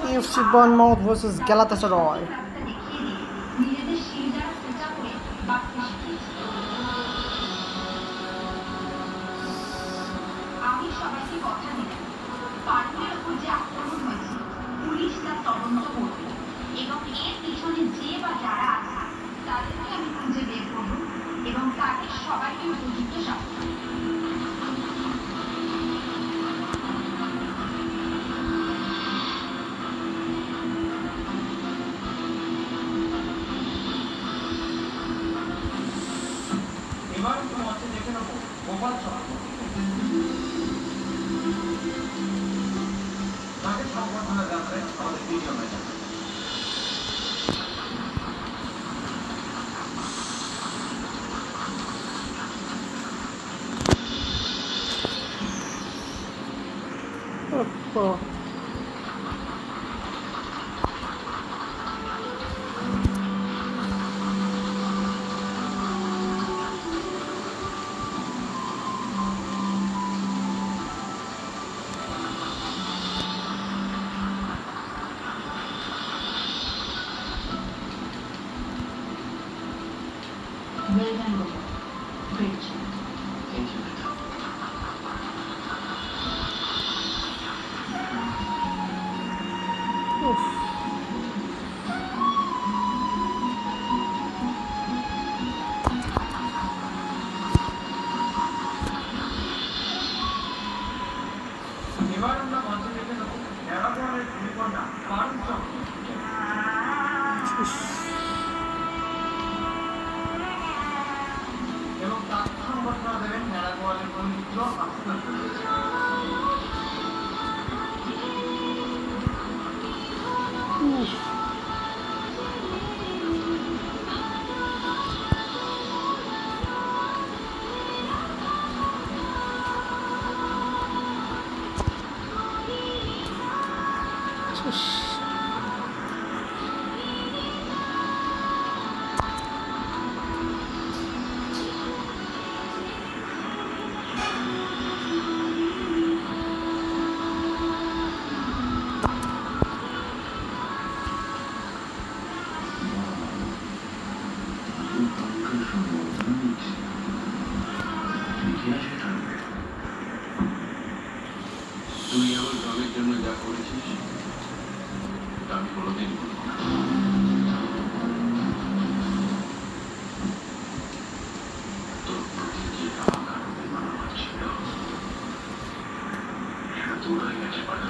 AFC Bournemouth versus Galatasaray. Well done, Gopa. Great job. Thank you, Meta. এবার আমরা মঞ্চে দেখে নেব ন্যাড়াগোয়ালের ভূমিকন্যা কারণ চক্র এবং তার সংবর্ধনা দেবেন ন্যাড়াগোয়ালের পবিত্র আফসার তুই আমার দলের জন্য যা করেছিস তা আমি কোনোদিন ভুলব না। তোর প্রতি যে রাগ আর অভিমান আমার ছিল সেটা দূর হয়ে গেছে পাড়া।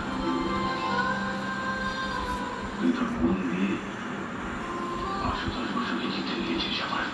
তুই তোর মন দিয়ে 510 বছরকে জিতে নিয়েছিস আমার।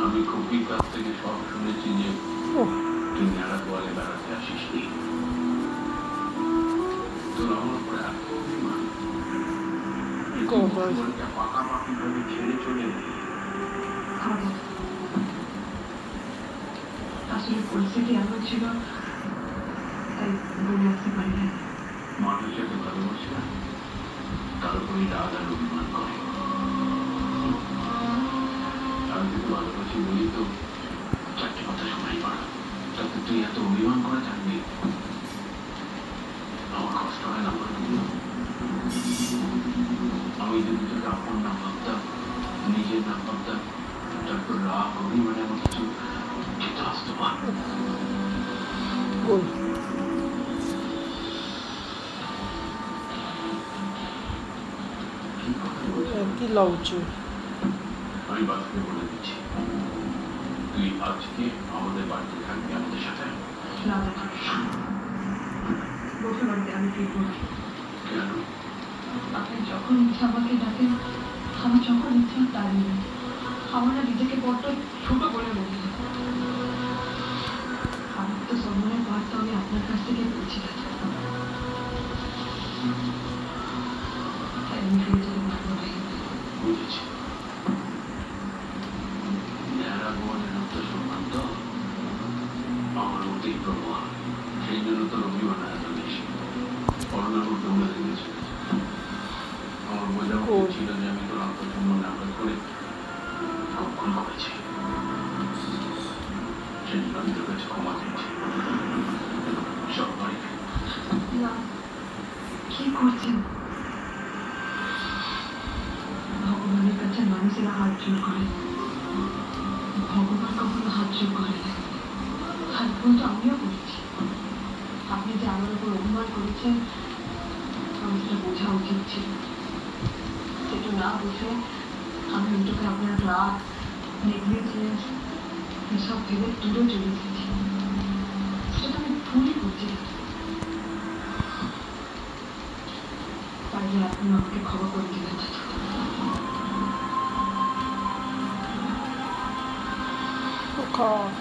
আমি কপির কাছ থেকে সব শুনেছি যে তুই ন্যাড়াগোয়ালে বেড়াতে আসিস নি। তোর আমার উপরে এত অভিমান পাকাপাকি ভাবে ছেড়ে চলে আসলে পরিস্থিতি এমন ছিল তাই বলে আসতে পারি না। মানুষ যাকে ভালোবাসে না তার উপরই রাগ আর অভিমান করে। আমি কিন্তু ভালোবাসি বলি তো 4টে কথা শোনাই পারা, তাতে তুই এত অভিমান করে থাকবি আমার কষ্ট হয় না। আমি যদি তোকে আপন না ভাবতাম, নিজের না ভাবতাম, তারপর রাগ অভিমানে আমার কিছু যেতে আসতে পারবো। কি লাউচু আমি বাসকে বলে দিচ্ছি, তুই আজকে আমাদের বাড়িতে থাকবি আমাদের সাথে। না বসে বাড়িতে আমি ফিরবো না। কেন? আপনি যখন ইচ্ছা আমাকে ডাকেন, আমার যখন ইচ্ছা দাঁড়িয়ে নেই। আমার না নিজেকে বড্ড ছোট বলে মনে হয়। আমার তো সম্মানের পাঠ তো আমি আপনার কাছ থেকে পেয়েছি। তাই আমি ফিরে যেতে পারবো না। বুঝেছি। ন্যাড়া ভবনের আত্মসম্মান তো আমার অতি প্রবল, সেই জন্য তো রবিবার এত বেশি করোনার মধ্যে উড়ে লেগেছে। আমার বোঝা উচিত ছিল যে আমি তোর আত্মসম্মান আঘাত করে খুব ভুল করেছি। সেই জন্য আমি তোর কাছে ক্ষমা চেয়েছি। সবাই না, কি করছেন? ভগবানের কাছে মানুষেরা হাত জোর করে, ভগবান কখনো হাত জোর করে না। হাত তো আমিও করেছি। আপনি যে আমার উপর অভিমান করেছেন, আমার সেটা বোঝা উচিত ছিল। সেটা না বুঝে আমি ওটাকে আপনার রাগ, নেগলিজেন্স এসব ভেবে দূরে চলে এসেছি। সেটা তো আমি ভুলই করছি। পারলে আপনি আমাকে ক্ষমা করে দিবেন। Oh God.